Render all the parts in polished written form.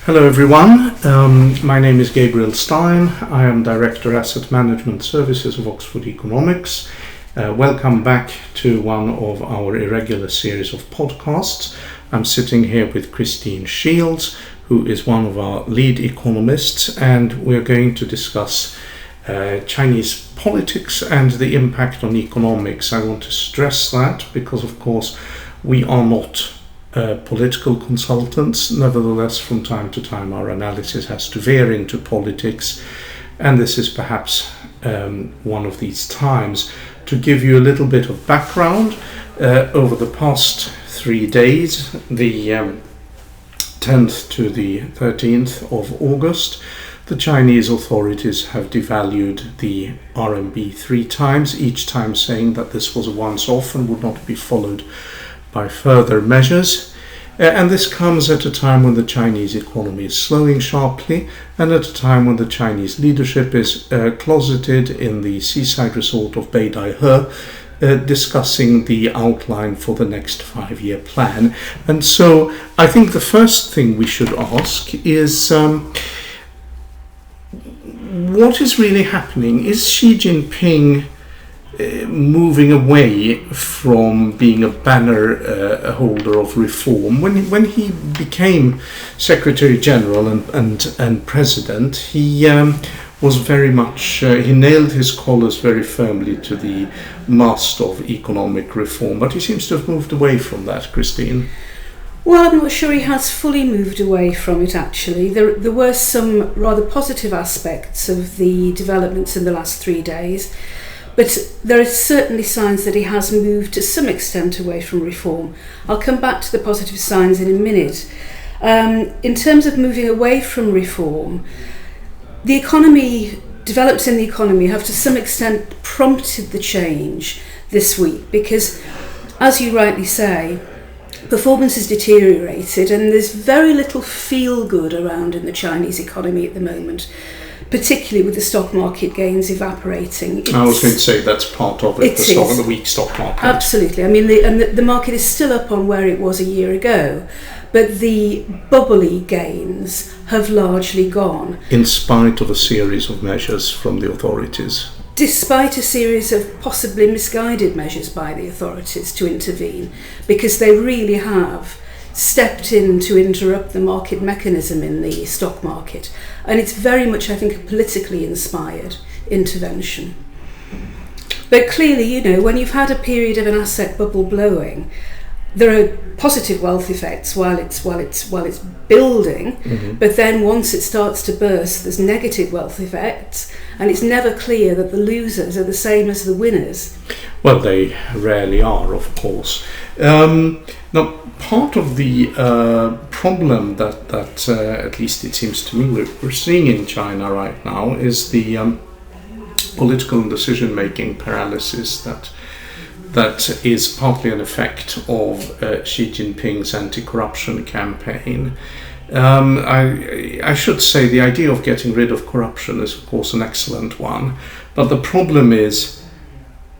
Hello everyone, my name is Gabriel Stein. I am Director Asset Management Services of Oxford Economics. Welcome back to one of our irregular series of podcasts. I'm sitting here with Christine Shields, who is one of our lead economists, and we're going to discuss Chinese politics and the impact on economics. I want to stress that because, of course, we are not political consultants. Nevertheless, from time to time our analysis has to veer into politics, and this is perhaps one of these times. To give you a little bit of background, over the past 3 days, the 10th to the 13th of August, the Chinese authorities have devalued the RMB 3 times, each time saying that this was a once-off and would not be followed by further measures. And this comes at a time when the Chinese economy is slowing sharply, and at a time when the Chinese leadership is closeted in the seaside resort of Beidaihe, discussing the outline for the next 5-year plan. And so I think the first thing we should ask is what is really happening? Is Xi Jinping moving away from being a banner holder of reform? When he became Secretary General and President, he was very much, he nailed his collars very firmly to the mast of economic reform, but he seems to have moved away from that, Christine. Well, I'm not sure he has fully moved away from it, actually. There were some rather positive aspects of the developments in the last 3 days. But there are certainly signs that he has moved to some extent away from reform. I'll come back to the positive signs in a minute. In terms of moving away from reform, the economy, developments in the economy have to some extent prompted the change this week because, as you rightly say, performance has deteriorated and there's very little feel-good around in the Chinese economy at the moment, particularly with the stock market gains evaporating. I was going to say that's part of it, the weak stock market. Absolutely. I mean, the market is still up on where it was a year ago, but the bubbly gains have largely gone. In spite of a series of measures from the authorities. Despite a series of possibly misguided measures by the authorities to intervene, because they really have stepped in to interrupt the market mechanism in the stock market. And it's very much, I think, a politically inspired intervention. But clearly, when you've had a period of an asset bubble blowing, there are positive wealth effects while it's building, but then once it starts to burst, there's negative wealth effects, and it's never clear that the losers are the same as the winners. Well, they rarely are, of course. Now, part of the problem that at least it seems to me we're seeing in China right now is the political and decision-making paralysis that is partly an effect of Xi Jinping's anti-corruption campaign. I should say the idea of getting rid of corruption is, of course, an excellent one, but the problem is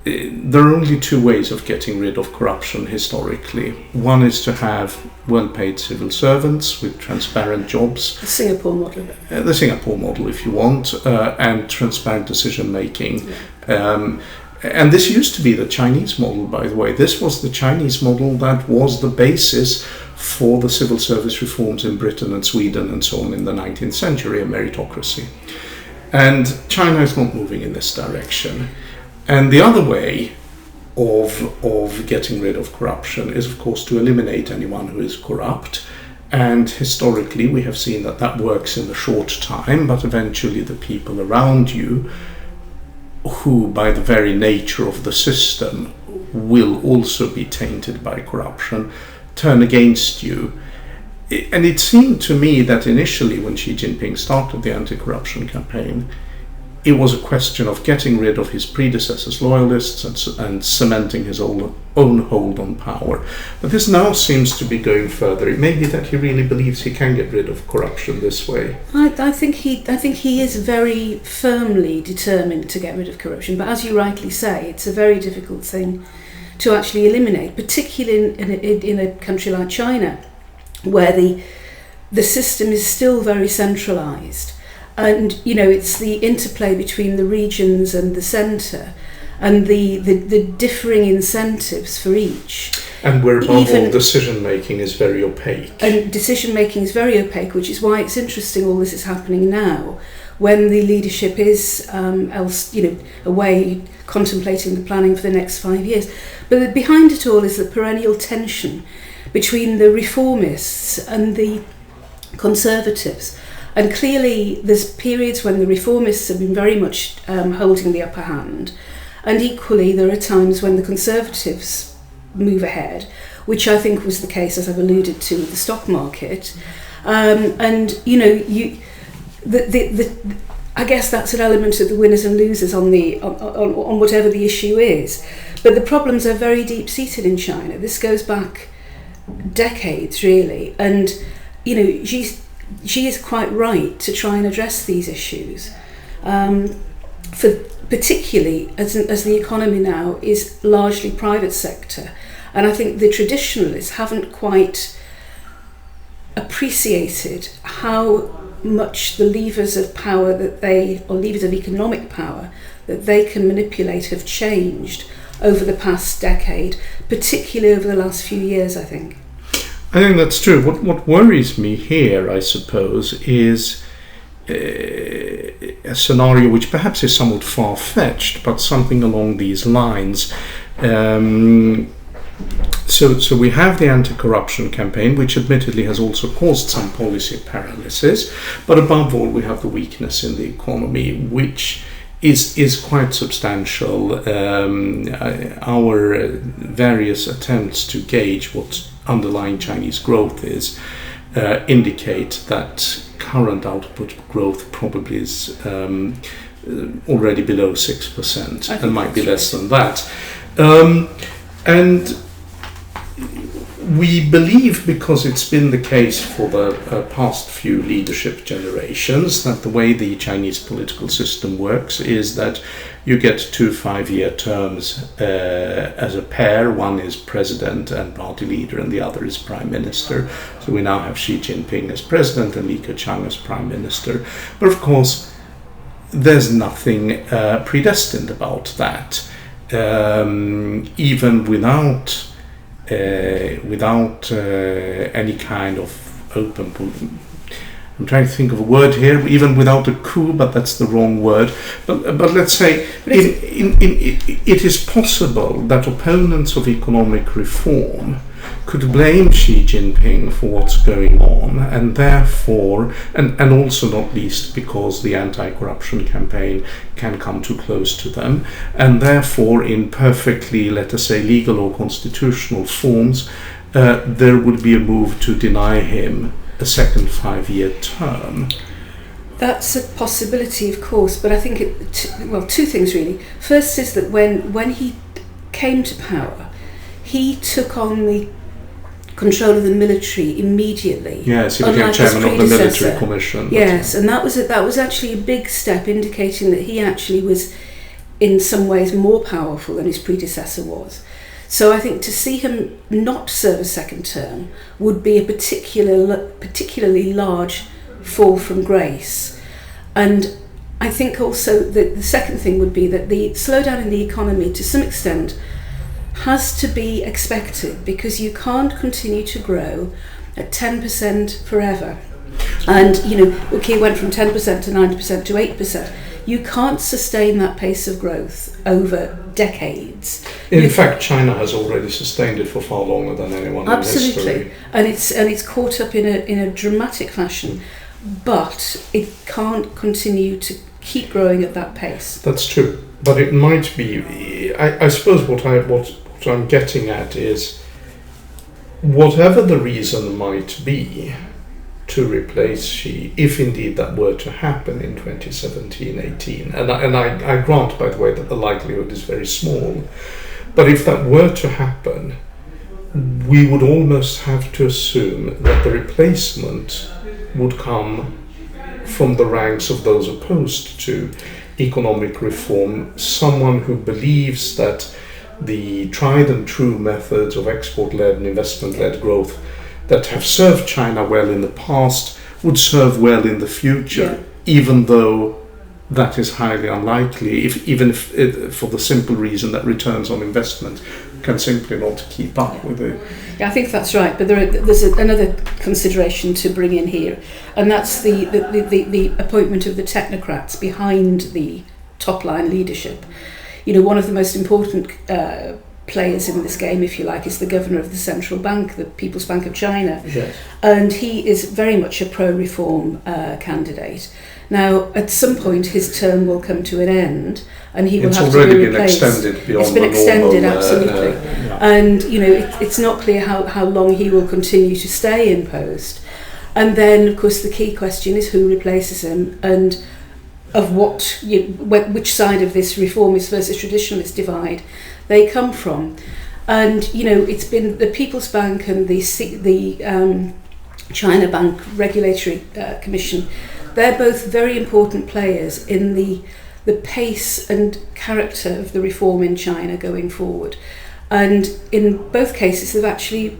there are only 2 ways of getting rid of corruption historically. One is to have well-paid civil servants with transparent jobs. The Singapore model. The Singapore model, if you want, and transparent decision-making. Yeah. And this used to be the Chinese model, by the way. This was the Chinese model that was the basis for the civil service reforms in Britain and Sweden and so on in the 19th century, a meritocracy. And China is not moving in this direction. And the other way of getting rid of corruption is, of course, to eliminate anyone who is corrupt. And historically, we have seen that works in the short time, but eventually the people around you, who by the very nature of the system will also be tainted by corruption, turn against you. And it seemed to me that initially, when Xi Jinping started the anti-corruption campaign, it was a question of getting rid of his predecessors' loyalists and cementing his own hold on power. But this now seems to be going further. It may be that he really believes he can get rid of corruption this way. I think he is very firmly determined to get rid of corruption. But as you rightly say, it's a very difficult thing to actually eliminate, particularly in a country like China, where the the system is still very centralised. And, it's the interplay between the regions and the centre and the differing incentives for each. And where above all, decision-making is very opaque. And decision-making is very opaque, which is why it's interesting all this is happening now, when the leadership is away contemplating the planning for the next 5 years. But behind it all is the perennial tension between the reformists and the conservatives. And clearly there's periods when the reformists have been very much holding the upper hand, and equally there are times when the conservatives move ahead, which I think was the case, as I've alluded to, with the stock market. I guess that's an element of the winners and losers on whatever the issue is. But the problems are very deep-seated in China. This goes back decades, really, and she is quite right to try and address these issues, particularly as the economy now is largely private sector. And I think the traditionalists haven't quite appreciated how much the levers of power levers of economic power that they can manipulate have changed over the past decade, particularly over the last few years, I think. I think that's true. What worries me here, I suppose, is a scenario which perhaps is somewhat far-fetched, but something along these lines. So we have the anti-corruption campaign, which admittedly has also caused some policy paralysis, but above all we have the weakness in the economy, which is quite substantial. Our various attempts to gauge what underlying Chinese growth is indicate that current output growth probably is already below 6% and might be less than that. And we believe, because it's been the case for the past few leadership generations, that the way the Chinese political system works is that you get 2 5-year terms as a pair. One is president and party leader, and the other is prime minister. So we now have Xi Jinping as president and Li Keqiang as prime minister. But of course, there's nothing predestined about that. Even without any kind of open, I'm trying to think of a word here, even without a coup, but that's the wrong word. But let's say it is possible that opponents of economic reform could blame Xi Jinping for what's going on, and therefore, and also not least because the anti-corruption campaign can come too close to them, and therefore in perfectly, let us say, legal or constitutional forms, there would be a move to deny him a second 5-year term. That's a possibility, of course, but I think two things really. First is that when he came to power, he took on the control of the military immediately. Yes, he became chairman of the military commission. Yes, and that was actually a big step, indicating that he actually was in some ways more powerful than his predecessor was. So I think to see him not serve a second term would be a particularly large fall from grace. And I think also that the second thing would be that the slowdown in the economy, to some extent, has to be expected, because you can't continue to grow at 10% forever. And, it went from 10% to 9% to 8%. You can't sustain that pace of growth over decades. In fact, China has already sustained it for far longer than anyone in history. Absolutely, and it's caught up in a dramatic fashion, but it can't continue to keep growing at that pace. That's true, but it might be. I suppose what I'm getting at is, whatever the reason might be to replace Xi, if indeed that were to happen in 2017-18, and I grant, by the way, that the likelihood is very small, but if that were to happen, we would almost have to assume that the replacement would come from the ranks of those opposed to economic reform, someone who believes that the tried and true methods of export-led and investment-led growth that have served China well in the past would serve well in the future, even though that is highly unlikely, even if for the simple reason that returns on investment can simply not keep up with it. Yeah, I think that's right. But there's another consideration to bring in here, and that's the appointment of the technocrats behind the top line leadership. One of the most important players in this game, if you like, is the governor of the central bank, the People's Bank of China. Yes. And he is very much a pro-reform candidate. Now, at some point, his term will come to an end, and he will have to be replaced. It's already been extended beyond It's been extended, normal, absolutely. And, it's not clear how long he will continue to stay in post. And then, of course, the key question is who replaces him, and of which side of this reformist versus traditionalist divide they come from. And, it's been the People's Bank and the China Bank Regulatory Commission. They're both very important players in the pace and character of the reform in China going forward. And in both cases, they've actually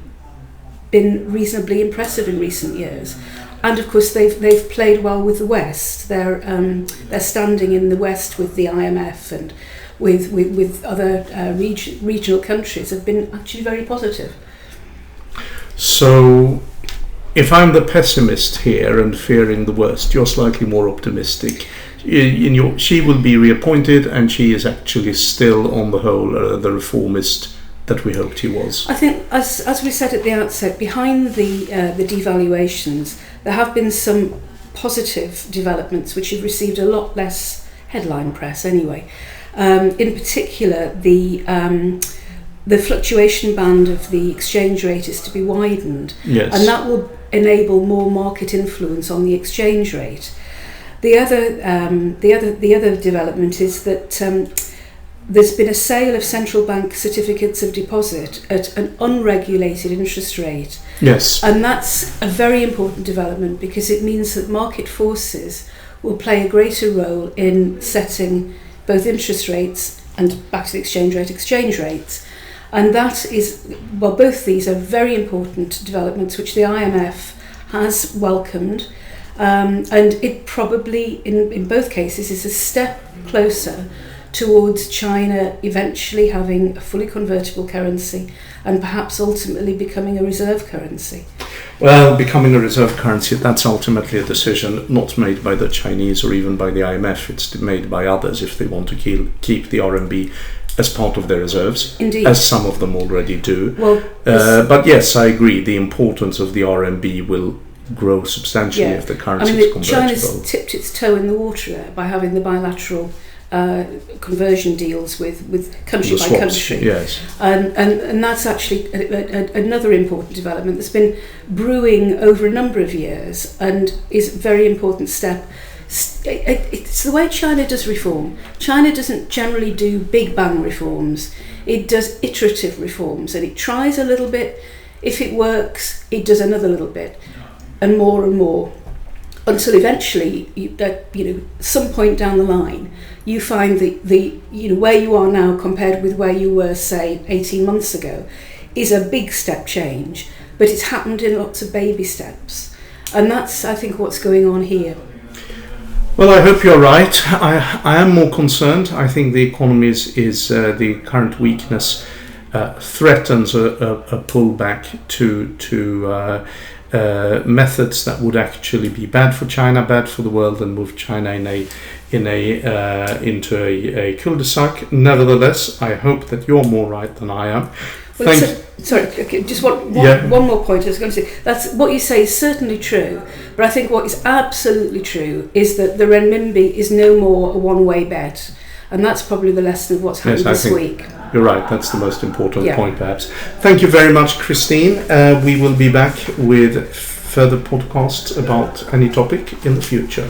been reasonably impressive in recent years. And of course, they've played well with the West. They're standing in the West with the IMF and with other regional countries have been actually very positive. So, if I'm the pessimist here and fearing the worst, you're slightly more optimistic. She will be reappointed, and she is actually still, on the whole, the reformist that we hoped he was. I think, as we said at the outset, behind the devaluations, there have been some positive developments which have received a lot less headline press anyway. In particular, the fluctuation band of the exchange rate is to be widened, and that will enable more market influence on the exchange rate. The other development is that there's been a sale of central bank certificates of deposit at an unregulated interest rate. Yes. And that's a very important development because it means that market forces will play a greater role in setting both interest rates and back to the exchange rates. And that is, both these are very important developments which the IMF has welcomed. And it probably, in both cases, is a step closer towards China eventually having a fully convertible currency and perhaps ultimately becoming a reserve currency. Well, becoming a reserve currency, that's ultimately a decision not made by the Chinese or even by the IMF. It's made by others if they want to keep the RMB as part of their reserves. Indeed. As some of them already do. Well, but yes, I agree, the importance of the RMB will grow substantially if the currency is convertible. China's tipped its toe in the water there by having the bilateral conversion deals with country by country. Yes. And that's actually another important development that's been brewing over a number of years and is a very important step. It's the way China does reform. China doesn't generally do big bang reforms. It does iterative reforms, and it tries a little bit. If it works, it does another little bit, and more, until eventually, some point down the line, you find the where you are now compared with where you were, say, 18 months ago, is a big step change, but it's happened in lots of baby steps, and that's, I think, what's going on here. Well, I hope you're right. I am more concerned. I think the economy is the current weakness threatens a pullback to methods that would actually be bad for China, bad for the world, and move China into a cul-de-sac. Nevertheless, I hope that you're more right than I am. Well, just one more point I was going to say. That's what you say is certainly true, but I think what is absolutely true is that the renminbi is no more a one-way bet, and that's probably the lesson of what's happened this week. You're right, that's the most important point perhaps. Thank you very much, Christine. We will be back with further podcasts about any topic in the future.